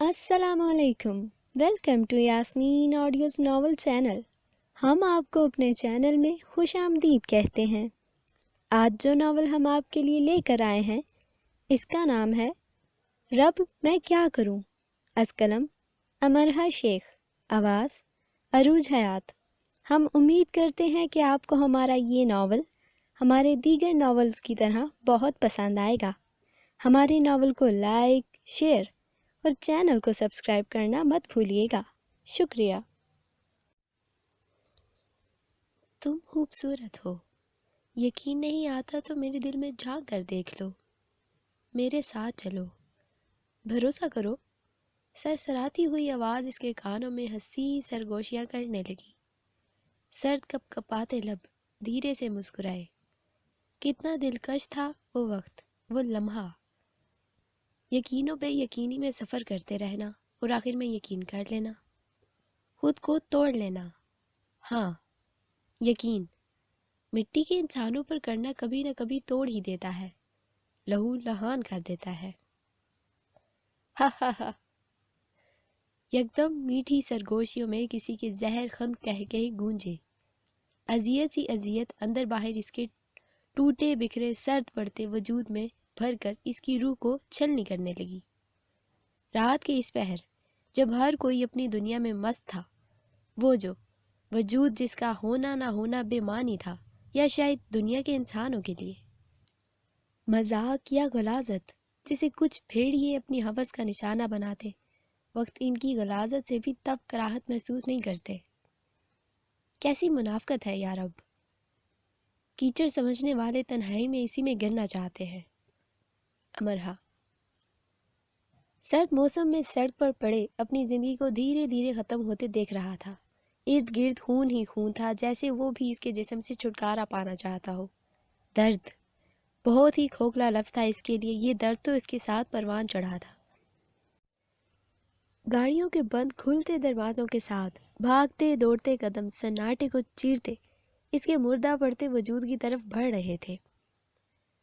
السلام علیکم، welcome to Yasmin audios novel channel. ہم آپ کو اپنے چینل میں خوش آمدید کہتے ہیں۔ آج جو ناول ہم آپ کے لیے لے کر آئے ہیں اس کا نام ہے رب میں کیا کروں، از قلم امرہا شیخ، آواز عروج حیات۔ ہم امید کرتے ہیں کہ آپ کو ہمارا یہ ناول ہمارے دیگر ناولز کی طرح بہت پسند آئے گا۔ ہمارے ناول کو لائک، شیئر اور چینل کو سبسکرائب کرنا مت بھولیے گا۔ شکریہ۔ تم خوبصورت ہو، یقین نہیں آتا تو میرے دل میں جھانک کر دیکھ لو، میرے ساتھ چلو، بھروسہ کرو۔ سرسراتی ہوئی آواز اس کے کانوں میں ہنسی سرگوشیاں کرنے لگی۔ سرد کپ کپاتے لب دھیرے سے مسکرائے۔ کتنا دلکش تھا وہ وقت، وہ لمحہ۔ یقینوں پہ یقینی میں سفر کرتے رہنا اور آخر میں یقین کر لینا، خود کو توڑ لینا۔ ہاں، یقین مٹی کے انسانوں پر کرنا کبھی نہ کبھی توڑ ہی دیتا ہے، لہو لہان کر دیتا ہے۔ ہا ہا ہا۔ یکدم میٹھی سرگوشیوں میں کسی کے زہر خند کہہ کے گونجے۔ اذیت سی اذیت اندر باہر اس کے ٹوٹے بکھرے سرد پڑتے وجود میں بھر کر اس کی روح کو چھلنی کرنے لگی۔ رات کے اس پہر جب ہر کوئی اپنی دنیا میں مست تھا، وہ جو وجود جس کا ہونا نہ ہونا بے معنی تھا، یا شاید دنیا کے انسانوں کے لیے مذاق یا غلاظت، جسے کچھ بھیڑیے اپنی ہوس کا نشانہ بناتے وقت ان کی غلاظت سے بھی تب کراہت محسوس نہیں کرتے۔ کیسی منافقت ہے یا رب! کیچڑ سمجھنے والے تنہائی میں اسی میں گرنا چاہتے ہیں۔ امرہا۔ سرد موسم میں سڑک پر پڑے اپنی زندگی کو دھیرے دھیرے ختم ہوتے دیکھ رہا تھا۔ ارد گرد خون ہی خون تھا، جیسے وہ بھی اس کے جسم سے چھٹکارا پانا چاہتا ہو۔ درد بہت ہی کھوکھلا لفظ تھا اس کے لیے، یہ درد تو اس کے ساتھ پروان چڑھا تھا۔ گاڑیوں کے بند کھلتے دروازوں کے ساتھ بھاگتے دوڑتے قدم سناٹے کو چیرتے اس کے مردہ پڑتے وجود کی طرف بڑھ رہے تھے۔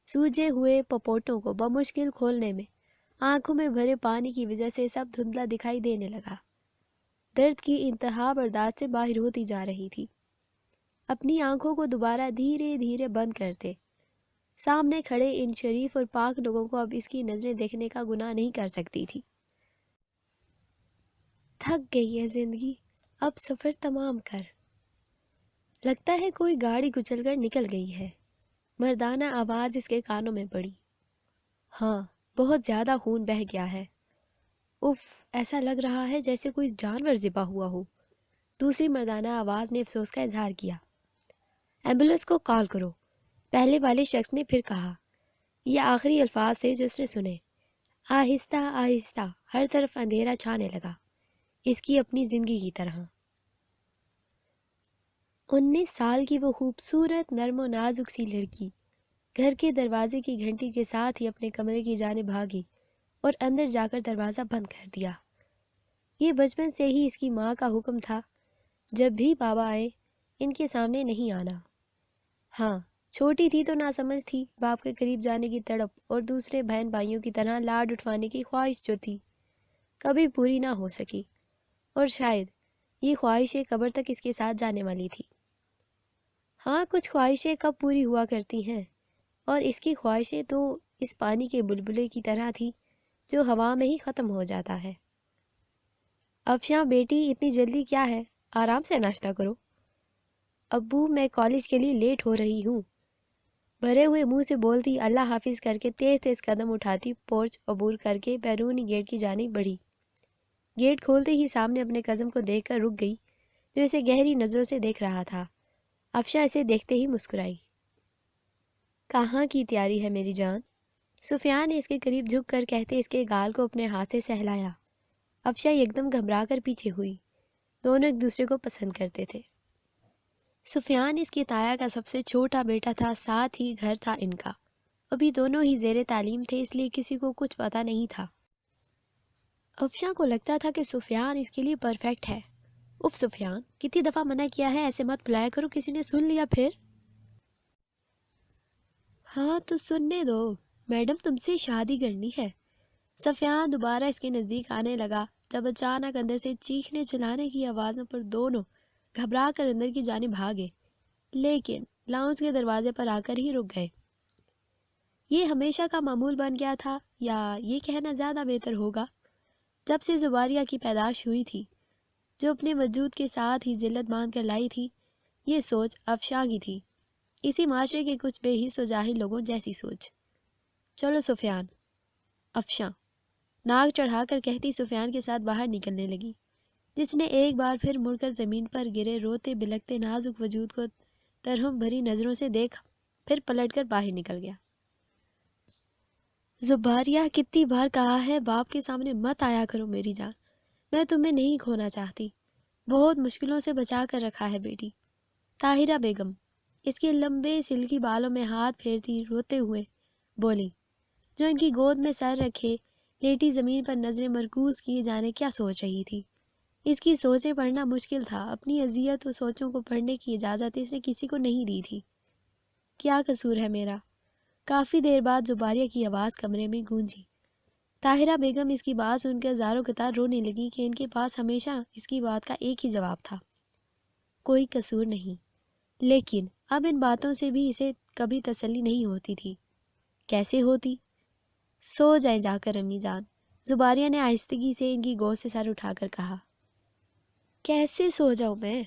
سوجے ہوئے پپوٹوں کو بمشکل کھولنے میں آنکھوں میں بھرے پانی کی وجہ سے سب دھندلا دکھائی دینے لگا۔ درد کی انتہا برداشت سے باہر ہوتی جا رہی تھی۔ اپنی آنکھوں کو دوبارہ دھیرے دھیرے بند کرتے سامنے کھڑے ان شریف اور پاک لوگوں کو اب اس کی نظریں دیکھنے کا گناہ نہیں کر سکتی تھی۔ تھک گئی ہے زندگی، اب سفر تمام کر۔ لگتا ہے کوئی گاڑی کچل کر نکل گئی ہے۔ مردانہ آواز اس کے کانوں میں پڑی۔ ہاں، بہت زیادہ خون بہہ گیا ہے۔ اف، ایسا لگ رہا ہے جیسے کوئی جانور ذبح ہوا ہو۔ دوسری مردانہ آواز نے افسوس کا اظہار کیا۔ ایمبولینس کو کال کرو، پہلے والے شخص نے پھر کہا۔ یہ آخری الفاظ تھے جو اس نے سنے۔ آہستہ آہستہ ہر طرف اندھیرا چھانے لگا، اس کی اپنی زندگی کی طرح۔ 19 سال کی وہ خوبصورت نرم و نازک سی لڑکی گھر کے دروازے کی گھنٹی کے ساتھ ہی اپنے کمرے کی جانب بھاگی اور اندر جا کر دروازہ بند کر دیا۔ یہ بچپن سے ہی اس کی ماں کا حکم تھا، جب بھی بابا آئے ان کے سامنے نہیں آنا۔ ہاں، چھوٹی تھی تو ناسمجھ تھی، باپ کے قریب جانے کی تڑپ اور دوسرے بہن بھائیوں کی طرح لاڈ اٹھوانے کی خواہش جو تھی کبھی پوری نہ ہو سکی، اور شاید یہ خواہشیں قبر تک اس کے ساتھ جانے والی تھی۔ ہاں، کچھ خواہشیں کب پوری ہوا کرتی ہیں، اور اس کی خواہشیں تو اس پانی کے بلبلے کی طرح تھی جو ہوا میں ہی ختم ہو جاتا ہے۔ افشاں بیٹی، اتنی جلدی کیا ہے؟ آرام سے ناشتہ کرو۔ ابو، میں کالج کے لیے لیٹ ہو رہی ہوں۔ بھرے ہوئے منہ سے بولتی اللہ حافظ کر کے تیز تیز قدم اٹھاتی پورچ عبور کر کے بیرونی گیٹ کی جانب بڑھی۔ گیٹ کھولتے ہی سامنے اپنے کزن کو دیکھ کر رک گئی، جو اسے گہری نظروں سے دیکھ رہا تھا۔ افشاں اسے دیکھتے ہی مسکرائی۔ کہاں کی تیاری ہے میری جان؟ سفیان نے اس کے قریب جھک کر کہتے اس کے گال کو اپنے ہاتھ سے سہلایا۔ افشاں یکدم گھبرا کر پیچھے ہوئی۔ دونوں ایک دوسرے کو پسند کرتے تھے۔ سفیان اس کی تایا کا سب سے چھوٹا بیٹا تھا، ساتھ ہی گھر تھا ان کا۔ ابھی دونوں ہی زیر تعلیم تھے، اس لیے کسی کو کچھ پتہ نہیں تھا۔ افشاں کو لگتا تھا کہ سفیان اس کے لیے پرفیکٹ ہے۔ اف سفیان، کتنی دفعہ منع کیا ہے ایسے مت بلایا کرو، کسی نے سن لیا پھر؟ ہاں تو سننے دو، میڈم تم سے شادی کرنی ہے، سفیان دوبارہ اس کے نزدیک آنے لگا جب اچانک اندر سے چیخنے چلانے کی آوازوں پر دونوں گھبرا کر اندر کی جانب بھاگے، لیکن لاؤنج کے دروازے پر آ کر ہی رک گئے۔ یہ ہمیشہ کا معمول بن گیا تھا، یا یہ کہنا زیادہ بہتر ہوگا جب سے زباریہ کی پیدائش ہوئی تھی، جو اپنے وجود کے ساتھ ہی ذلت باندھ کر لائی تھی، یہ سوچ افشاں کی تھی، اسی معاشرے کے کچھ بے حس و جاہل لوگوں جیسی سوچ۔ چلو سفیان، افشاں ناک چڑھا کر کہتی سفیان کے ساتھ باہر نکلنے لگی، جس نے ایک بار پھر مڑ کر زمین پر گرے روتے بلکتے نازک وجود کو ترہم بھری نظروں سے دیکھا، پھر پلٹ کر باہر نکل گیا۔ زباریہ، کتنی بار کہا ہے باپ کے سامنے مت آیا کرو میری جان، میں تمہیں نہیں کھونا چاہتی، بہت مشکلوں سے بچا کر رکھا ہے بیٹی۔ طاہرہ بیگم اس کے لمبے سلکی بالوں میں ہاتھ پھیرتی روتے ہوئے بولی، جو ان کی گود میں سر رکھے لیٹی زمین پر نظریں مرکوز کیے جانے کیا سوچ رہی تھی۔ اس کی سوچیں پڑھنا مشکل تھا، اپنی اذیت و سوچوں کو پڑھنے کی اجازت اس نے کسی کو نہیں دی تھی۔ کیا قصور ہے میرا؟ کافی دیر بعد زباریہ کی آواز کمرے میں گونجی۔ طاہرہ بیگم اس کی بات سن کر زاروں قطار رونے لگی کہ ان کے پاس ہمیشہ اس کی بات کا ایک ہی جواب تھا، کوئی قصور نہیں، لیکن اب ان باتوں سے بھی اسے کبھی تسلی نہیں ہوتی تھی۔ کیسے ہوتی؟ سو جائیں جا کر امی جان، زباریہ نے آہستگی سے ان کی گود سے سر اٹھا کر کہا۔ کیسے سو جاؤں میں؟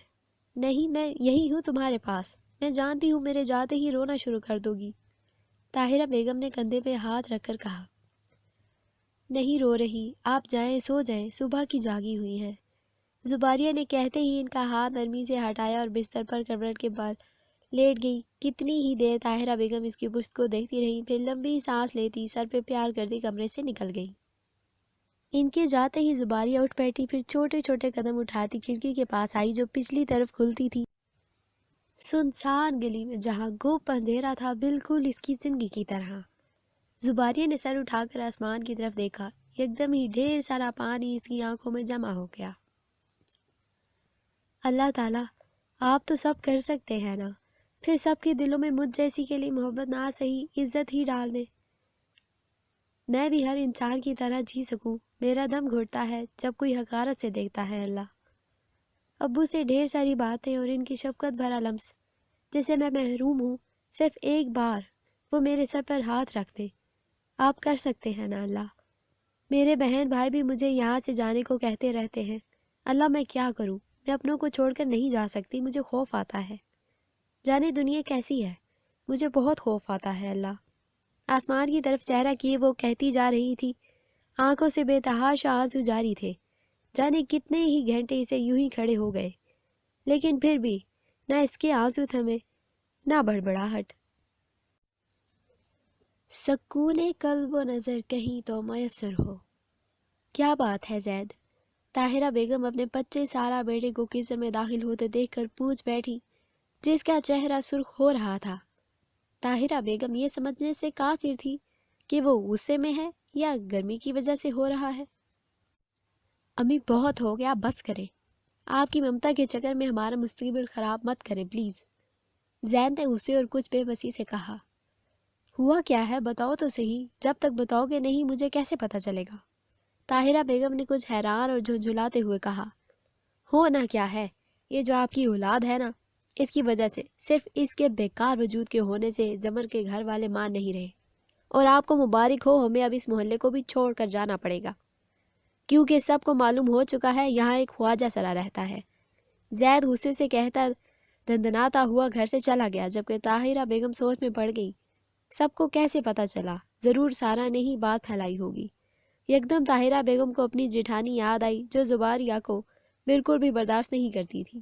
نہیں، میں یہی ہوں تمہارے پاس، میں جانتی ہوں میرے جاتے ہی رونا شروع کر دو گی۔ طاہرہ بیگم نے کندھے پہ ہاتھ رکھ کر کہا۔ نہیں رو رہی، آپ جائیں، سو جائیں، صبح کی جاگی ہوئی ہیں۔ زباریہ نے کہتے ہی ان کا ہاتھ نرمی سے ہٹایا اور بستر پر کروٹ کے بال لیٹ گئی۔ کتنی ہی دیر طاہرہ بیگم اس کی پشت کو دیکھتی رہی، پھر لمبی سانس لیتی سر پہ پیار کرتی کمرے سے نکل گئی۔ ان کے جاتے ہی زباریہ اٹھ بیٹھی، پھر چھوٹے چھوٹے قدم اٹھاتی کھڑکی کے پاس آئی جو پچھلی طرف کھلتی تھی۔ سنسان گلی میں جہاں گوپ اندھیرا تھا، بالکل اس کی زندگی کی طرح۔ زباریہ نے سر اٹھا کر آسمان کی طرف دیکھا، یکدم ہی ڈھیر سارا پانی اس کی آنکھوں میں جمع ہو گیا۔ اللہ تعالیٰ، آپ تو سب کر سکتے ہیں نا، پھر سب کے دلوں میں مجھ جیسی کے لیے محبت نہ سہی عزت ہی ڈال دیں، میں بھی ہر انسان کی طرح جی سکوں۔ میرا دم گھٹتا ہے جب کوئی حقارت سے دیکھتا ہے۔ اللہ، ابو سے ڈھیر ساری باتیں اور ان کی شفقت بھرا لمس جسے میں محروم ہوں، صرف ایک بار وہ میرے سر پر ہاتھ رکھ دے۔ آپ کر سکتے ہیں نا اللہ۔ میرے بہن بھائی بھی مجھے یہاں سے جانے کو کہتے رہتے ہیں۔ اللہ، میں کیا کروں؟ میں اپنوں کو چھوڑ کر نہیں جا سکتی، مجھے خوف آتا ہے۔ جانے دنیا کیسی ہے، مجھے بہت خوف آتا ہے اللہ۔ آسمان کی طرف چہرہ کیے وہ کہتی جا رہی تھی، آنکھوں سے بے تحاشا آنسو جاری تھے۔ جانے کتنے ہی گھنٹے اسے یوں ہی کھڑے ہو گئے، لیکن پھر بھی نہ اس کے آنسو تھمے نہ بڑبڑاہٹ۔ سکون قلب و نظر کہیں تو میسر ہو۔ کیا بات ہے زید؟ طاہرہ بیگم اپنے 25 سالہ بیٹے کو کچن میں داخل ہوتے دیکھ کر پوچھ بیٹھی، جس کا چہرہ سرخ ہو رہا تھا۔ طاہرہ بیگم یہ سمجھنے سے قاصر تھی کہ وہ غصے میں ہے یا گرمی کی وجہ سے ہو رہا ہے۔ امی، بہت ہو گیا، بس کرے، آپ کی ممتا کے چکر میں ہمارا مستقبل خراب مت کرے پلیز، زید نے غصے اور کچھ بے بسی سے کہا۔ ہوا کیا ہے بتاؤ تو صحیح، جب تک بتاؤ گے نہیں مجھے کیسے پتہ چلے گا؟ طاہرہ بیگم نے کچھ حیران اور جھنجھلاتے ہوئے کہا۔ ہونا کیا ہے، یہ جو آپ کی اولاد ہے نا، اس کی وجہ سے، صرف اس کے بیکار وجود کے ہونے سے زمر کے گھر والے مان نہیں رہے، اور آپ کو مبارک ہو، ہمیں اب اس محلے کو بھی چھوڑ کر جانا پڑے گا، کیونکہ سب کو معلوم ہو چکا ہے یہاں ایک خواجہ سرا رہتا ہے۔ زید غصے سے کہتا دندناتا ہوا گھر سے چلا گیا، جبکہ طاہرہ بیگم سوچ میں پڑ گئی، سب کو کیسے پتہ چلا؟ ضرور سارا نے ہی بات پھیلائی ہوگی۔ یکدم طاہرہ بیگم کو اپنی جیٹھانی یاد آئی جو زباریہ کو بالکل بھی برداشت نہیں کرتی تھی۔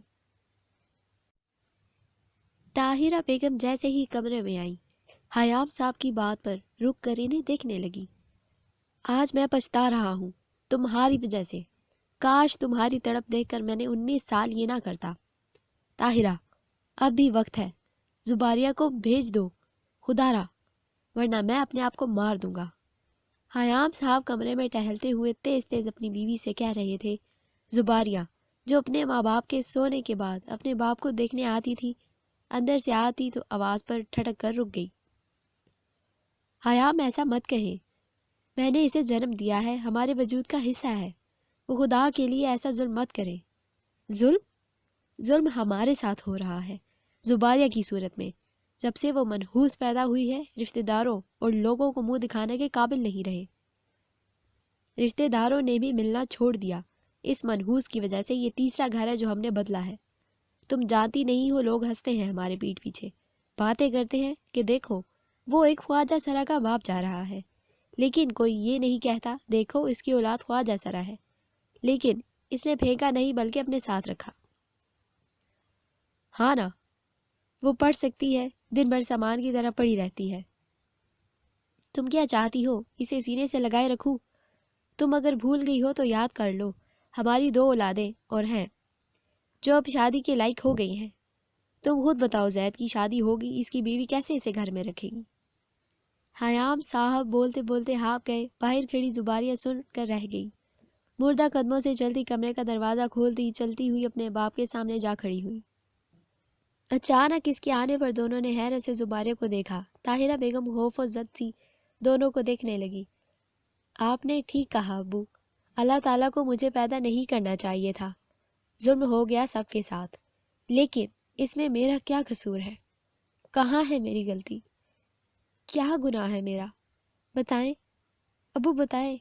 طاہرہ بیگم جیسے ہی کمرے میں آئیں، حیام صاحب کی بات پر رک کر انہیں دیکھنے لگی۔ آج میں پچھتا رہا ہوں تمہاری وجہ سے، کاش تمہاری تڑپ دیکھ کر میں نے 19 سال یہ نہ کرتا۔ طاہرہ، اب بھی وقت ہے، زباریہ کو بھیج دو خدا را، ورنہ میں اپنے آپ کو مار دوں گا۔ حیام صاحب کمرے میں ٹہلتے ہوئے تیز تیز اپنی بیوی سے کہہ رہے تھے۔ زباریہ، جو اپنے ماں باپ کے سونے کے بعد اپنے باپ کو دیکھنے آتی تھی، اندر سے آتی تو آواز پر ٹھٹک کر رک گئی۔ حیام، ایسا مت کہیں، میں نے اسے جنم دیا ہے، ہمارے وجود کا حصہ ہے، وہ خدا کے لیے ایسا ظلم مت کرے۔ ظلم ہمارے ساتھ ہو رہا ہے، زباریہ کی صورت میں۔ جب سے وہ منحوس پیدا ہوئی ہے، رشتہ داروں اور لوگوں کو منہ دکھانے کے قابل نہیں رہے۔ رشتہ داروں نے بھی ملنا چھوڑ دیا۔ اس منحوس کی وجہ سے یہ تیسرا گھر ہے جو ہم نے بدلا ہے۔ تم جانتی نہیں ہو، لوگ ہنستے ہیں ہمارے پیٹھ پیچھے، باتیں کرتے ہیں کہ دیکھو وہ ایک خواجہ سرا کا باپ جا رہا ہے، لیکن کوئی یہ نہیں کہتا دیکھو اس کی اولاد خواجہ سرا ہے، لیکن اس نے پھینکا نہیں بلکہ اپنے ساتھ رکھا۔ ہاں نا، وہ پڑھ سکتی ہے، دن بھر سامان کی طرح پڑی رہتی ہے۔ تم کیا چاہتی ہو، اسے سینے سے لگائے رکھوں؟ تم اگر بھول گئی ہو تو یاد کر لو، ہماری 2 اولادیں اور ہیں جو اب شادی کے لائق ہو گئی ہیں۔ تم خود بتاؤ، زید کی شادی ہوگی، اس کی بیوی کیسے اسے گھر میں رکھے گی؟ حیام صاحب بولتے بولتے ہاپ گئے۔ باہر کھڑی زباریہ سن کر رہ گئی۔ مردہ قدموں سے چلتی کمرے کا دروازہ کھولتی چلتی ہوئی اپنے باپ کے سامنے جا کھڑی ہوئی۔ اچانک اس کے آنے پر دونوں نے حیرت سے زباریہ کو دیکھا۔ طاہرہ بیگم خوف و زد سی دونوں کو دیکھنے لگی۔ آپ نے ٹھیک کہا ابو، اللہ تعالیٰ کو مجھے پیدا نہیں کرنا چاہیے تھا، ظلم ہو گیا سب کے ساتھ، لیکن اس میں میرا کیا قصور ہے؟ کہاں ہے میری غلطی؟ کیا گناہ ہے میرا؟ بتائیں ابو، بتائیں۔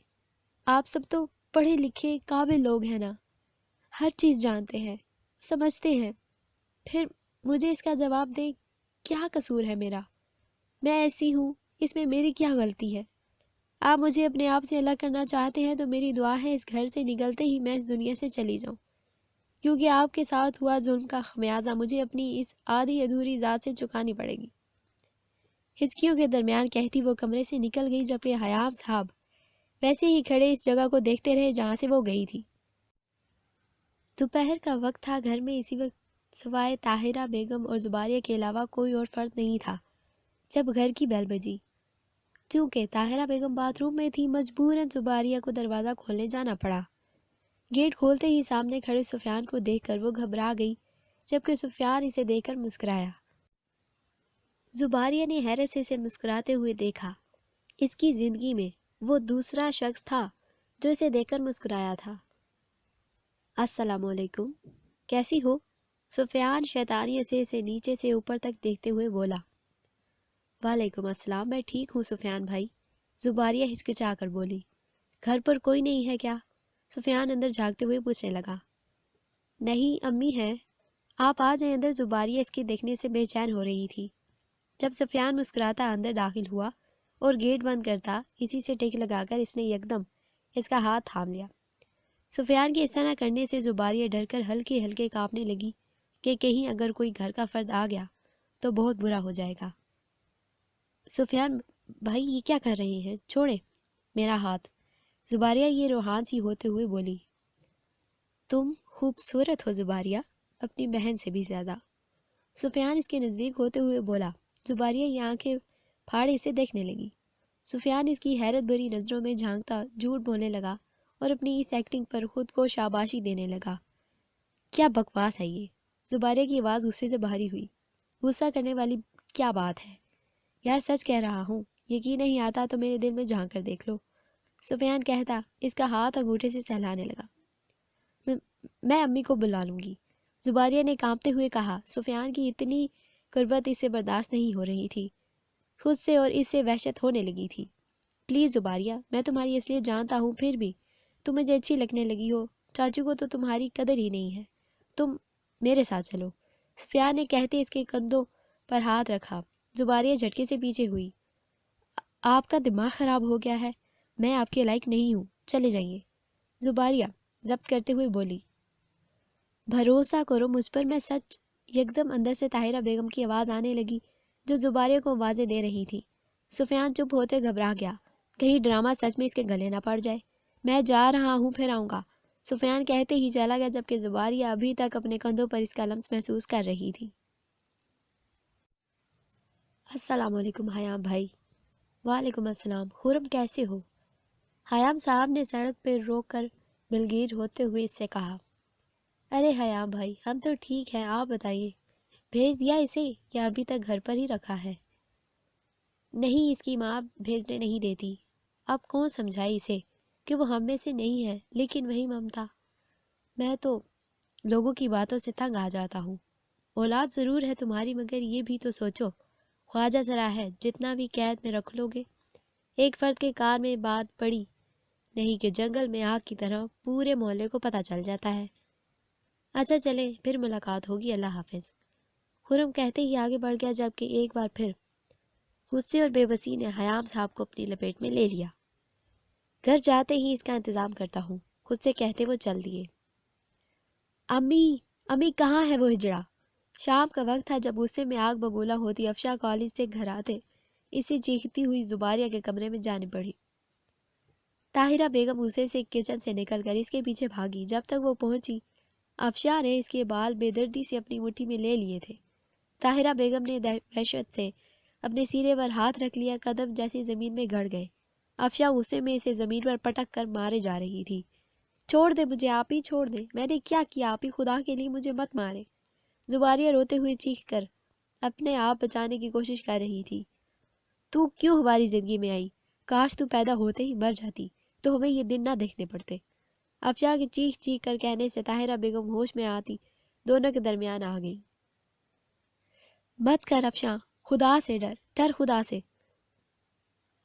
آپ سب تو پڑھے لکھے قابل لوگ ہیں نا، ہر چیز جانتے ہیں، سمجھتے ہیں، پھر مجھے اس کا جواب دیں، کیا قصور ہے میرا؟ میں ایسی ہوں، اس میں میری کیا غلطی ہے؟ آپ مجھے اپنے آپ سے الگ کرنا چاہتے ہیں تو میری دعا ہے اس گھر سے نکلتے ہی میں اس دنیا سے چلی جاؤں، کیونکہ آپ کے ساتھ ہوا ظلم کا خمیازہ مجھے اپنی اس آدھی ادھوری ذات سے چکانی پڑے گی۔ ہچکیوں کے درمیان کہتی وہ کمرے سے نکل گئی، جبکہ حیام صاحب ویسے ہی کھڑے اس جگہ کو دیکھتے رہے جہاں سے وہ گئی تھی۔ دوپہر کا وقت تھا۔ گھر میں اسی وقت سوائے طاہرہ بیگم اور زباریہ کے علاوہ کوئی اور فرد نہیں تھا جب گھر کی بیل بجی۔ چونکہ طاہرہ بیگم باتھ روم میں تھی، مجبوراً زباریہ کو دروازہ کھولنے جانا پڑا۔ گیٹ کھولتے ہی سامنے کھڑے سفیان کو دیکھ کر وہ گھبرا گئی، جبکہ سفیان اسے دیکھ کر مسکرایا۔ زباریہ نے حیرت سے اسے مسکراتے ہوئے دیکھا۔ اس کی زندگی میں وہ دوسرا شخص تھا جو اسے دیکھ کر مسکرایا تھا۔ السلام علیکم، کیسی ہو؟ سفیان شیطانیت سے اسے نیچے سے اوپر تک دیکھتے ہوئے بولا۔ وعلیکم السلام، میں ٹھیک ہوں سفیان بھائی، زباریہ ہچکچا کر بولی۔ گھر پر کوئی نہیں ہے کیا؟ سفیان اندر جھانکتے ہوئے پوچھنے لگا۔ نہیں، امی ہیں، آپ آ جائیں اندر۔ زباریہ اس کے دیکھنے سے بے چین ہو رہی تھی۔ جب سفیان مسکراتا اندر داخل ہوا اور گیٹ بند کرتا، اسی سے ٹک لگا کر اس نے یکدم اس کا ہاتھ تھام لیا۔ سفیان کے اس طرح کرنے سے زباریہ ڈر کر ہلکے ہلکے کانپنے لگی کہ کہیں اگر کوئی گھر کا فرد آ گیا تو بہت برا ہو جائے گا۔ سفیان بھائی، یہ کیا کر رہے ہیں؟ چھوڑیں میرا ہاتھ، زباریہ یہ روحان سی ہوتے ہوئے بولی۔ تم خوبصورت ہو زباریہ، اپنی بہن سے بھی زیادہ، سفیان اس کے نزدیک ہوتے ہوئے بولا۔ زباریہ یہ آنکھیں پھاڑے اسے دیکھنے لگی۔ سفیان اس کی حیرت بھری نظروں میں جھانکتا جھوٹ بولنے لگا اور اپنی اس ایکٹنگ پر خود کو شاباشی دینے لگا۔ کیا بکواس ہے یہ؟ زباریہ کی آواز غصے سے بھری ہوئی۔ غصہ کرنے والی کیا بات ہے یار، سچ کہہ رہا ہوں، یقین نہیں آتا تو میرے دل میں جھانک کر دیکھ لو، سفیان کہتا اس کا ہاتھ انگوٹھے سے سہلانے لگا۔ میں امی کو بلا لوں گی، زباریہ نے کانپتے ہوئے کہا۔ سفیان کی اتنی قربت اس سے برداشت نہیں ہو رہی تھی، خود سے اور اس سے وحشت ہونے لگی تھی۔ پلیز زباریہ، میں تمہاری اصلیت جانتا ہوں، پھر بھی تم مجھے اچھی لگنے لگی ہو، چاچو کو تو تمہاری قدر ہی نہیں ہے، تم میرے ساتھ چلو، سفیان نے کہتے اس کے کندھوں پر ہاتھ رکھا۔ زباریہ جھٹکے سے پیچھے ہوئی۔ آپ کا دماغ خراب ہو گیا ہے، میں آپ کے لائق نہیں ہوں، چلے جائیے، زباریہ ضبط کرتے ہوئے بولی۔ بھروسہ کرو مجھ پر، میں سچ۔ یکدم اندر سے طاہرہ بیگم کی آواز آنے لگی جو زباریہ کو آوازیں دے رہی تھی۔ سفیان چپ ہوتے گھبرا گیا، کہیں ڈرامہ سچ میں اس کے گلے نہ پڑ جائے۔ میں جا رہا ہوں، پھر آؤں گا، سفیان کہتے ہی چلا گیا، جبکہ زباریہ ابھی تک اپنے کندھوں پر اس کا لمس محسوس کر رہی تھی۔ السلام علیکم حیام بھائی۔ وعلیکم السلام، خرم کیسے ہو؟ حیام صاحب نے سڑک پر روک کر بلگیر ہوتے ہوئے اس سے کہا۔ ارے حیام بھائی، ہم تو ٹھیک ہیں، آپ بتائیے، بھیج دیا اسے یا ابھی تک گھر پر ہی رکھا ہے؟ نہیں، اس کی ماں بھیجنے نہیں دیتی، اب کون سمجھائے اسے کہ وہ ہم میں سے نہیں ہے، لیکن وہی ممتا۔ میں تو لوگوں کی باتوں سے تنگ آ جاتا ہوں۔ اولاد ضرور ہے تمہاری، مگر یہ بھی تو سوچو، خواجہ سرا ہے، جتنا بھی قید میں رکھ لو گے، ایک فرد کے کان میں بات پڑی نہیں کہ جنگل میں آگ کی طرح پورے محلے کو پتہ چل جاتا ہے۔ اچھا چلے، پھر ملاقات ہوگی، اللہ حافظ۔ خرم کہتے ہی آگے بڑھ گیا، جبکہ ایک بار پھر غصے اور بے بسی نے خیام صاحب کو اپنی لپیٹ میں لے لیا۔ گھر جاتے ہی اس کا انتظام کرتا ہوں، خود سے کہتے وہ چل دیے۔ امی، امی کہاں ہے وہ ہجڑا؟ شام کا وقت تھا جب غصے میں آگ بگولا ہوتی افشا کالج سے گھر آتے اسے چیختی ہوئی زباریہ کے کمرے میں جانے پڑی۔ طاہرہ بیگم غصے سے کچن سے نکل کر اس کے پیچھے بھاگی۔ جب تک وہ پہنچی، افشا نے اس کے بال بے دردی سے اپنی مٹھی میں لے لیے تھے۔ طاہرہ بیگم نے وحشت سے اپنے سینے پر ہاتھ رکھ لیا، قدم جیسے زمین میں گڑ گئے۔ افشا غصے میں اسے زمین پر پٹک کر مارے جا رہی تھی۔ چھوڑ دے مجھے آپ ہی، چھوڑ دے، میں نے کیا کیا آپ ہی، خدا کے لیے مجھے مت مارے۔ زباریہ روتے ہوئے چیخ کر اپنے آپ بچانے کی کوشش کر رہی تھی۔ تو کیوں ہماری زندگی میں آئی؟ کاش تو پیدا ہوتے ہی مر جاتی تو ہمیں یہ دن نہ دیکھنے پڑتے۔ افشا کے چیخ چیخ کر کہنے سے طاہرہ بیگم ہوش میں آتی دونوں کے درمیان آ گئی۔ مت کر افشا، خدا سے ڈر، ڈر خدا سے۔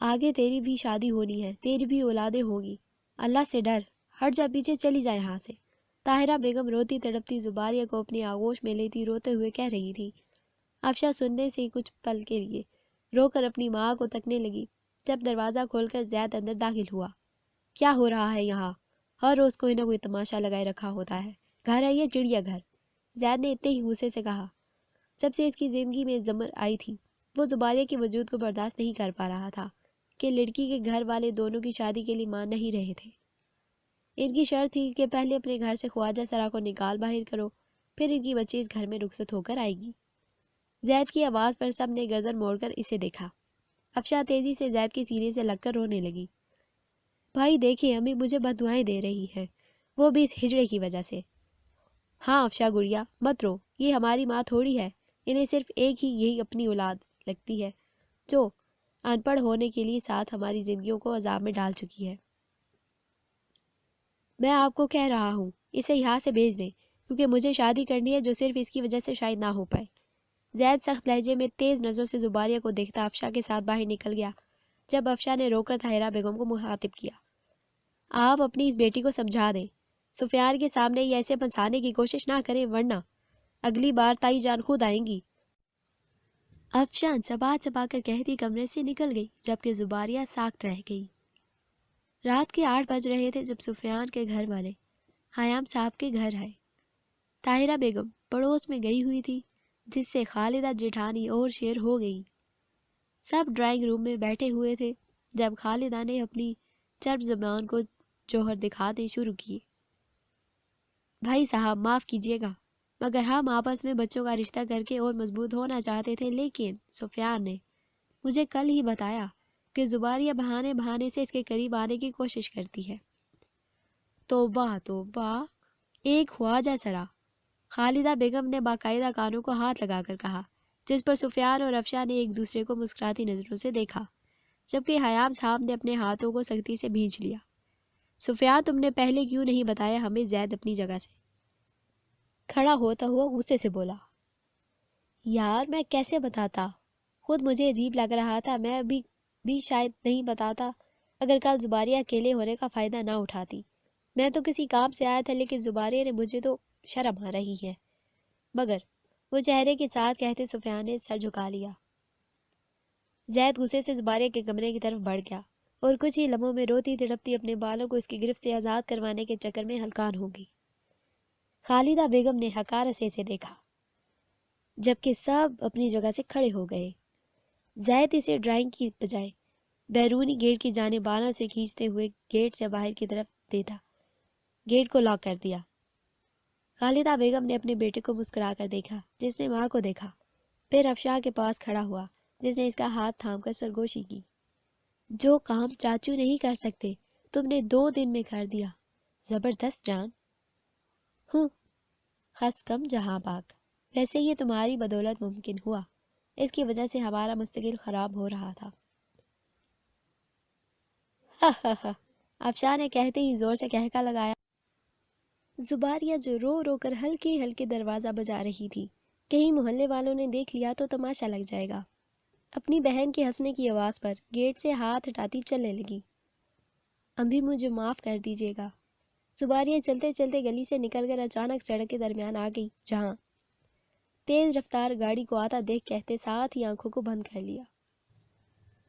آگے تیری بھی شادی ہونی ہے، تیری بھی اولادیں ہوگی، اللہ سے ڈر، ہٹ جا پیچھے، چلی جا یہاں سے۔ طاہرہ بیگم روتی تڑپتی زباریہ کو اپنی آغوش میں لیتی روتے ہوئے کہہ رہی تھی۔ افشا سننے سے ہی کچھ پل کے لیے رو کر اپنی ماں کو تکنے لگی۔ جب دروازہ کھول کر زید اندر داخل ہوا۔ کیا ہو رہا ہے یہاں؟ ہر روز کوئی نہ کوئی تماشا لگائے رکھا ہوتا ہے، گھر ہے یہ چڑیا گھر؟ زید نے اتنے ہی غصے سے کہا۔ جب سے اس کی زندگی میں زمر آئی تھی، وہ زباریہ کے وجود کو برداشت نہیں کر پا رہا تھا کہ لڑکی کے گھر والے دونوں کی شادی کے لیے مان نہیں رہے تھے۔ ان کی شرط تھی کہ پہلے اپنے گھر سے خواجہ سرا کو نکال باہر کرو، پھر ان کی بچی اس گھر میں رخصت ہو کر آئے گی۔ زید کی آواز پر سب نے گردن موڑ کر اسے دیکھا۔ افشا تیزی سے زید کے سینے سے لگ کر رونے لگی۔ بھائی دیکھیں، امی مجھے بددعائیں دے رہی ہیں، وہ بھی اس ہجڑے کی وجہ سے۔ ہاں افشا گڑیا، مت رو، یہ ہماری ماں تھوڑی ہے، انہیں صرف ایک ہی یہی اپنی اولاد لگتی ہے جو ان پڑھ ہونے کے لیے ساتھ ہماری زندگیوں کو عذاب میں ڈال چکی ہے۔ میں آپ کو کہہ رہا ہوں اسے یہاں سے بھیج دیں، کیونکہ مجھے شادی کرنی ہے جو صرف اس کی وجہ سے شاید نہ ہو پائے۔ زید سخت لہجے میں تیز نظروں سے زباریہ کو دیکھتا افشا کے ساتھ باہر نکل گیا۔ جب افشا نے رو کر طاہرہ بیگم کو مخاطب کیا، آپ اپنی اس بیٹی کو سمجھا دیں، سفیان کے سامنے یہ ایسے پھنسانے کی کوشش نہ کریں، ورنہ اگلی بار تائی جان خود آئیں گی۔ افشان چبا چبا کر کہتی کمرے سے نکل گئی، جبکہ زباریہ ساکت رہ گئی۔ رات کے 8 بج رہے تھے جب سفیان کے گھر والے خیام صاحب کے گھر آئے۔ طاہرہ بیگم پڑوس میں گئی ہوئی تھی، جس سے خالدہ جیٹھانی اور شیر ہو گئی۔ سب ڈرائنگ روم میں بیٹھے ہوئے تھے جب خالدہ نے اپنی چرب زبان کو جوہر دکھاتے شروع کیے۔ بھائی صاحب معاف کیجیے گا، مگر ہم آپس میں بچوں کا رشتہ کر کے اور مضبوط ہونا چاہتے تھے، لیکن سفیان نے مجھے کل ہی بتایا کہ زباریہ بہانے بہانے سے اس کے قریب آنے کی کوشش کرتی ہے۔ توبہ توبہ، ایک خواجہ سرا، خالدہ بیگم نے باقاعدہ کانوں کو ہاتھ لگا کر کہا، جس پر سفیان اور افشا نے ایک دوسرے کو مسکراتی نظروں سے دیکھا، جبکہ خیام صاحب نے اپنے ہاتھوں کو سختی سے بھینچ لیا۔ سفیان تم نے پہلے کیوں نہیں بتایا ہمیں؟ زید اپنی جگہ سے کھڑا ہوتا ہوا غصے سے بولا۔ یار میں کیسے بتاتا، خود مجھے عجیب لگ رہا تھا، میں ابھی بھی شاید نہیں بتاتا اگر کل زباریہ اکیلے ہونے کا فائدہ نہ اٹھاتی۔ میں تو کسی کام سے آیا تھا، لیکن زباریہ نے مجھے تو شرم آ رہی ہے۔ مگر وہ چہرے کے ساتھ کہتے سفیان نے سر جھکا لیا۔ زید غصے سے زباریہ کے کمرے کی طرف بڑھ گیا اور کچھ ہی لمحوں میں روتی تڑپتی اپنے بالوں کو اس کی گرفت سے آزاد کروانے کے چکر میں ہلکان ہو گئی۔ خالدہ بیگم نے حقارت سے اسے دیکھا، جبکہ سب اپنی جگہ سے کھڑے ہو گئے۔ زید اسے ڈرائنگ کی بجائے بیرونی گیٹ کی جانب بالوں سے کھینچتے ہوئے گیٹ سے باہر کی طرف دیتا، گیٹ کو لاک کر دیا۔ خالدہ بیگم نے اپنے بیٹے کو مسکرا کر دیکھا، جس نے ماں کو دیکھا، پھر افشا کے پاس کھڑا ہوا، جس نے اس کا ہاتھ تھام کر سرگوشی کی۔ جو کام چاچو نہیں کر سکتے تم نے 2 دن میں کر دیا، زبردست جان۔ ہوں، خس کم جہاں پاک، ویسے یہ تمہاری بدولت ممکن ہوا، اس کی وجہ سے ہمارا مستقبل خراب ہو رہا تھا۔ ہا ہا ہا، افشاں نے کہتے ہی زور سے کہکا لگایا۔ زباریہ جو رو رو کر ہلکے ہلکے دروازہ بجا رہی تھی، کہیں محلے والوں نے دیکھ لیا تو تماشا لگ جائے گا، اپنی بہن کے ہنسنے کی آواز پر گیٹ سے ہاتھ ہٹاتی چلنے لگی۔ ابھی مجھے معاف کر دیجیے گا۔ زباریہ چلتے چلتے گلی سے نکل کر اچانک سڑک کے درمیان آ گئی، جہاں تیز رفتار گاڑی کو آتا دیکھ کہتے ساتھ ہی آنکھوں کو بند کر لیا۔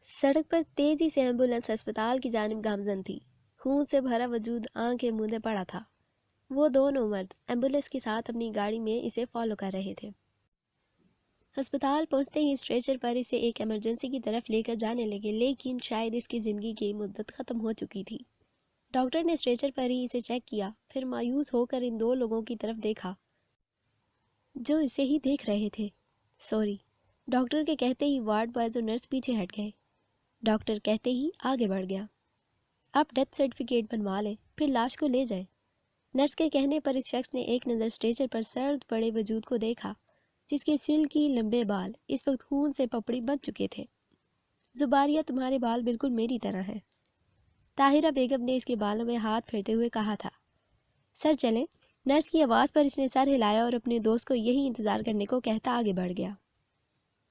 سڑک پر تیزی سے ایمبولینس ہسپتال کی جانب گامزن تھی، خون سے بھرا وجود آنکھیں موندے پڑا تھا۔ وہ دونوں مرد ایمبولینس کے ساتھ اپنی گاڑی میں اسے فالو کر رہے تھے۔ ہسپتال پہنچتے ہی اسٹریچر پر اسے ایک ایمرجنسی کی طرف لے کر جانے لگے، لیکن شاید اس کی زندگی کی مدت ختم ہو چکی تھی۔ ڈاکٹر نے اسٹریچر پر ہی اسے چیک کیا، پھر مایوس ہو کر ان دو لوگوں کی طرف دیکھا جو اسے ہی دیکھ رہے تھے۔ سوری، ڈاکٹر کے کہتے ہی وارڈ بوائز اور نرس پیچھے ہٹ گئے۔ ڈاکٹر کہتے ہی آگے بڑھ گیا، آپ ڈیتھ سرٹیفکیٹ بنوا لیں، پھر لاش کو لے جائیں۔ نرس کے کہنے پر اس شخص نے ایک نظر اسٹریچر پر سرد پڑے وجود کو دیکھا، جس کے سلکی لمبے بال اس وقت خون سے پپڑی بن چکے تھے۔ زباریہ، تمہارے بال بالکل میری طرح ہیں، طاہرہ بیگم نے اس کے بالوں میں ہاتھ پھیرتے ہوئے کہا تھا۔ سر چلیں، نرس کی آواز پر اس نے سر ہلایا اور اپنے دوست کو یہی انتظار کرنے کو کہتا آگے بڑھ گیا۔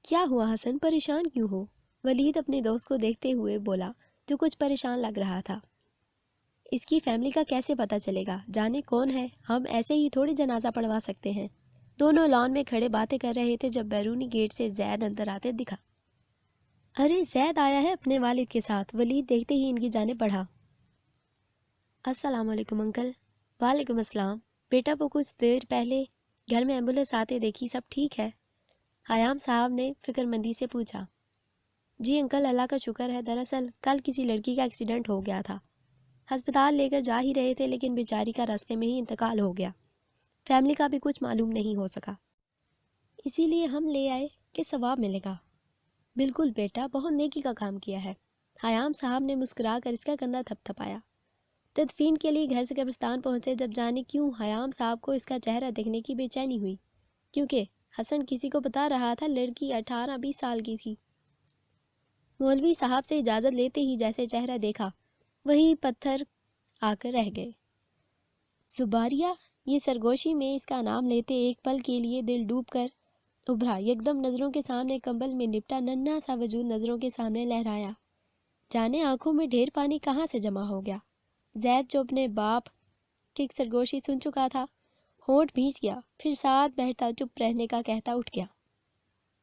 کیا ہوا حسن، پریشان کیوں ہو؟ ولید اپنے دوست کو دیکھتے ہوئے بولا، جو کچھ پریشان لگ رہا تھا۔ اس کی فیملی کا کیسے پتہ چلے گا؟ جانے کون ہے، ہم ایسے ہی تھوڑی جنازہ پڑھوا سکتے ہیں۔ دونوں لان میں کھڑے باتیں کر رہے تھے جب بیرونی گیٹ سے زید اندر آتے دکھا۔ ارے زید آیا ہے اپنے والد کے ساتھ، ولید دیکھتے ہی ان کی جانب بڑھا۔ السلام علیکم انکل۔ وعلیکم السلام بیٹا، وہ کچھ دیر پہلے گھر میں ایمبولینس آتے دیکھی، سب ٹھیک ہے؟ حیام صاحب نے فکر مندی سے پوچھا۔ جی انکل، اللہ کا شکر ہے، دراصل کل کسی لڑکی کا ایکسیڈنٹ ہو گیا تھا، ہسپتال لے کر جا ہی رہے تھے لیکن بیچاری کا راستے میں ہی انتقال ہو گیا، فیملی کا بھی کچھ معلوم نہیں ہو سکا، اسی لیے ہم لے آئے کہ ثواب ملے گا۔ بالکل بیٹا، بہت نیکی کا کام کیا ہے۔ حیام صاحب نے مسکرا کر اس کا کندھا تھپ تھپایا۔ تدفین کے لیے گھر سے قبرستان پہنچے جب جانے کیوں حیام صاحب کو اس کا چہرہ دیکھنے کی بے چینی ہوئی، کیونکہ حسن کسی کو بتا رہا تھا لڑکی 18-20 سال کی تھی۔ مولوی صاحب سے اجازت لیتے ہی جیسے چہرہ دیکھا وہی پتھر آ کر رہ گئے۔ زباریہ، یہ سرگوشی میں اس کا نام لیتے ایک پل کے لیے دل ڈوب کر ابھرا، یکدم نظروں کے سامنے کمبل میں لپٹا ننھا سا وجود نظروں کے سامنے لہرایا، جانے آنکھوں میں ڈھیر پانی کہاں سے جمع ہو گیا۔ زید جو اپنے باپ کی سرگوشی سن چکا تھا، ہونٹ بھیج گیا، پھر ساتھ بیٹھتا چپ رہنے کا کہتا اٹھ گیا۔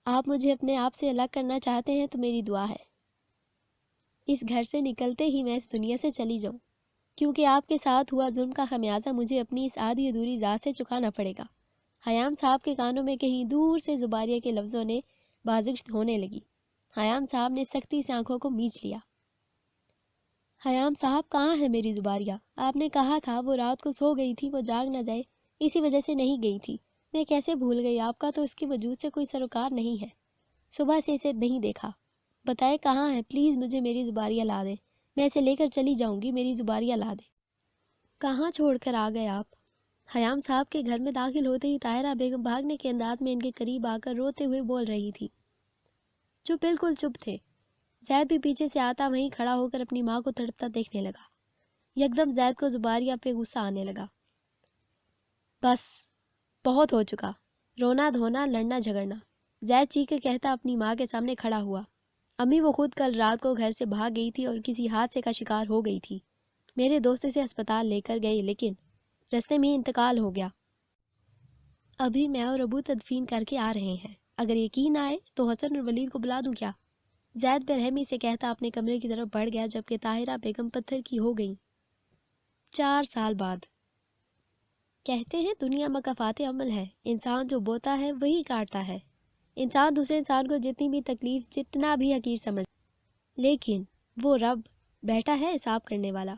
آپ مجھے اپنے آپ سے الگ کرنا چاہتے ہیں تو میری دعا ہے اس گھر سے نکلتے ہی میں اس دنیا سے چلی جاؤں، کیونکہ آپ کے ساتھ ہوا ظلم کا خمیازہ مجھے اپنی اس آدھی ادھوری ذات سے چکانا پڑے گا۔ حیام صاحب کے کانوں میں کہیں دور سے زباریہ کے لفظوں نے بازگشت ہونے لگی۔ حیام صاحب نے سختی سے آنکھوں کو میچ لیا۔ حیام صاحب، کہاں ہے میری زباریہ؟ آپ نے کہا تھا وہ رات کو سو گئی تھی، وہ جاگ نہ جائے، اسی وجہ سے نہیں گئی تھی۔ میں کیسے بھول گئی، آپ کا تو اس کے وجود سے کوئی سروکار نہیں ہے، صبح سے اسے نہیں دیکھا۔ بتائے کہاں ہے، پلیز مجھے میری زباریہ لا دیں، میں اسے لے کر چلی جاؤں گی، میری زباریہ لا دیں۔ کہاں چھوڑ کر آ گئے آپ؟ حیام صاحب کے گھر میں داخل ہوتے ہی طاہرہ بیگم بھاگنے کے انداز میں ان کے قریب آ کر روتے ہوئے بول رہی تھی۔ جو بالکل چپ تھے۔ زید بھی پیچھے سے آتا وہیں کھڑا ہو کر اپنی ماں کو تڑپتا دیکھنے لگا۔ یکدم زید کو زباریہ پہ غصہ آنے لگا۔ بس بہت ہو چکا، رونا دھونا، لڑنا جھگڑنا۔ زید چیخ کے کہتا اپنی ماں کے سامنے کھڑا ہوا۔ امی، وہ خود کل رات کو گھر سے بھاگ گئی تھی اور کسی حادثے کا شکار ہو گئی تھی، میرے دوست سے ہسپتال لے کر گئے لیکن رستے میں ہی انتقال ہو گیا۔ ابھی میں اور ابو تدفین کر کے آ رہے ہیں، اگر یقین آئے تو حسن اور ولید کو بلا دوں کیا؟ زید بے رحمی سے کہتا اپنے کمرے کی طرف بڑھ گیا، جبکہ طاہرہ بیگم پتھر کی ہو گئی۔ 4 سال بعد۔ کہتے ہیں دنیا مکافات عمل ہے، انسان جو بوتا ہے وہی کاٹتا ہے۔ انسان دوسرے انسان کو جتنی بھی تکلیف، جتنا بھی حقیر سمجھ، لیکن وہ رب بیٹھا ہے حساب کرنے والا،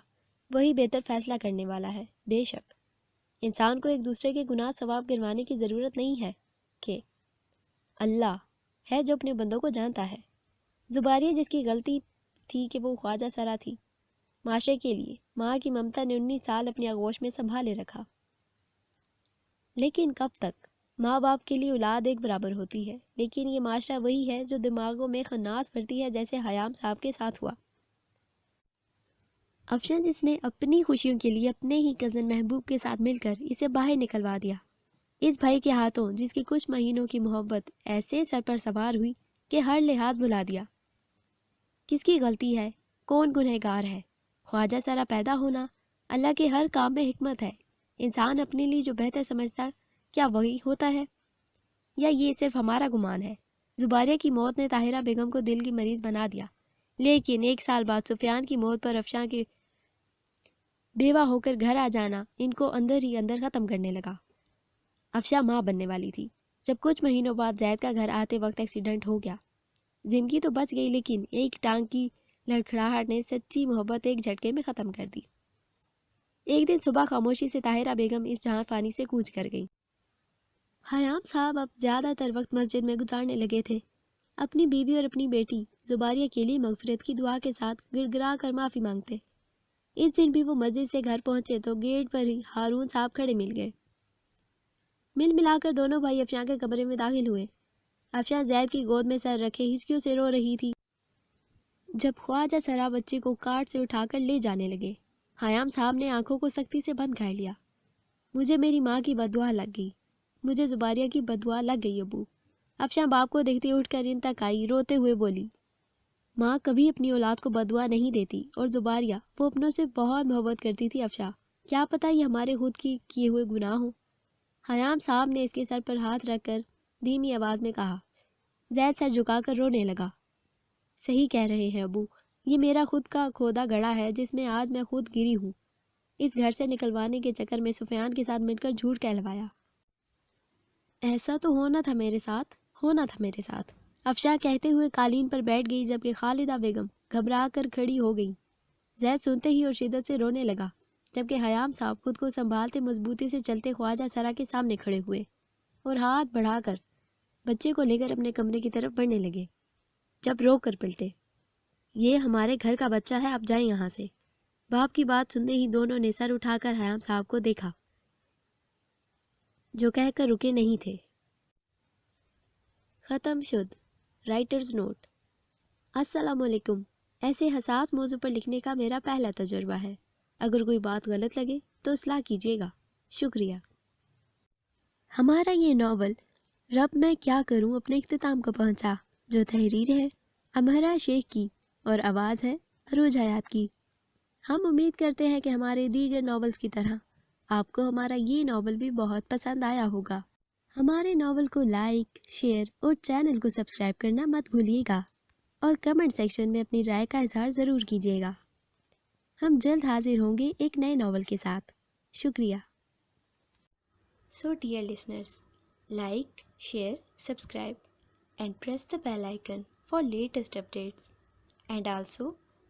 وہی بہتر فیصلہ کرنے والا ہے۔ بے شک انسان کو ایک دوسرے کے گناہ ثواب گنوانے کی ضرورت نہیں ہے، کہ اللہ ہے جو اپنے بندوں کو جانتا ہے۔ زباریہ، جس کی غلطی تھی کہ وہ خواجہ سرا تھی، معاشرے کے لیے ماں کی ممتا نے 19 سال اپنی آغوش میں سنبھالے رکھا، لیکن کب تک؟ ماں باپ کے لیے اولاد ایک برابر ہوتی ہے، لیکن یہ معاشرہ وہی ہے جو دماغوں میں خناس بھرتی ہے، جیسے حیام صاحب کے ساتھ ہوا۔ افشاں جس نے اپنی خوشیوں کے لیے اپنے ہی کزن محبوب کے ساتھ مل کر اسے باہر نکلوا دیا، اس بھائی کے ہاتھوں جس کی کچھ مہینوں کی محبت ایسے سر پر سوار ہوئی کہ ہر لحاظ بھلا دیا۔ کس کی غلطی ہے؟ کون گنہگار ہے؟ خواجہ سرا پیدا ہونا؟ اللہ کے ہر کام میں حکمت ہے۔ انسان اپنے لیے جو بہتر سمجھتا کیا وہی ہوتا ہے، یا یہ صرف ہمارا گمان ہے؟ زباریہ کی موت نے طاہرہ بیگم کو دل کی مریض بنا دیا، لیکن 1 سال بعد سفیان کی موت پر افشاں کے بیوہ ہو کر گھر آ جانا ان کو اندر ہی اندر ختم کرنے لگا۔ افشاں ماں بننے والی تھی جب کچھ مہینوں بعد زید کا گھر آتے وقت ایکسیڈنٹ ہو گیا۔ زندگی تو بچ گئی، لیکن ایک ٹانگ کی لڑکھڑاہٹ نے سچی محبت ایک جھٹکے میں ختم کر دی۔ ایک دن صبح خاموشی سے طاہرہ بیگم اس جہاں فانی سے کوچ کر گئی۔ خیام صاحب اب زیادہ تر وقت مسجد میں گزارنے لگے تھے، اپنی بیوی اور اپنی بیٹی زباریہ کے لیے مغفرت کی دعا کے ساتھ گڑ گڑا کر معافی مانگتے۔ اس دن بھی وہ مسجد سے گھر پہنچے تو گیٹ پر ہی ہارون صاحب کھڑے مل گئے۔ مل ملا کر دونوں بھائی افشاں کے کمرے میں داخل ہوئے۔ افشاں زید کی گود میں سر رکھے ہچکیوں سے رو رہی تھی جب خواجہ سرا بچے کو کاٹ سے اٹھا کر لے جانے لگے۔ خیام صاحب نے آنکھوں کو سختی سے بند کر لیا۔ مجھے میری ماں کی بددعا لگ گئی، مجھے زباریہ کی بددعا لگ گئی ابو۔ افشاں باپ کو دیکھتے اٹھ کر ان تک آئی، روتے ہوئے بولی، ماں کبھی اپنی اولاد کو بددعا نہیں دیتی، اور زباریہ وہ اپنوں سے بہت محبت کرتی تھی افشاں، کیا پتہ یہ ہمارے خود کی کیے ہوئے گناہ ہوں۔ خیام صاحب نے اس کے سر پر ہاتھ رکھ کر دھیمی آواز میں کہا۔ زید سر جھکا کر رونے لگا۔ صحیح کہہ رہے ہیں ابو، یہ میرا خود کا کھودا گڑھا ہے جس میں آج میں خود گری ہوں۔ اس گھر سے نکلوانے کے چکر میں سفیان کے ساتھ مل کر جھوٹ کہلوایا۔ ایسا تو ہونا تھا میرے ساتھ۔ افشاں کہتے ہوئے قالین پر بیٹھ گئی جبکہ خالدہ بیگم گھبرا کر کھڑی ہو گئی۔ زید سنتے ہی اور شدت سے رونے لگا، جبکہ خیام صاحب خود کو سنبھالتے مضبوطی سے چلتے خواجہ سرا کے سامنے کھڑے ہوئے اور ہاتھ بڑھا کر بچے کو لے کر اپنے کمرے کی طرف بڑھنے لگے، جب رو کر پلٹے۔ یہ ہمارے گھر کا بچہ ہے، آپ جائیں یہاں سے۔ باپ کی بات سنتے ہی دونوں نے سر اٹھا کر خیام صاحب کو دیکھا، جو کہہ کر رکے نہیں تھے۔ ختم شد۔ رائٹرز نوٹ: السلام علیکم، ایسے حساس موضوع پر لکھنے کا میرا پہلا تجربہ ہے۔ اگر کوئی بات غلط لگے تو اصلاح کیجیے گا، شکریہ۔ ہمارا یہ ناول رب میں کیا کروں اپنے اختتام کو پہنچا، جو تحریر ہے امہرا شیخ کی اور آواز ہے عروج حیات کی۔ ہم امید کرتے ہیں کہ ہمارے دیگر ناولز کی طرح آپ کو ہمارا یہ ناول بھی بہت پسند آیا ہوگا۔ ہمارے ناول کو لائک، شیئر اور چینل کو سبسکرائب کرنا مت بھولیے گا، اور کمنٹ سیکشن میں اپنی رائے کا اظہار ضرور کیجیے گا۔ ہم جلد حاضر ہوں گے ایک نئے ناول کے ساتھ۔ شکریہ۔ So dear listeners, like, share, subscribe and press the bell icon for latest updates, and also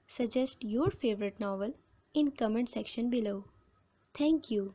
suggest your favorite novel in comment section below. Thank you.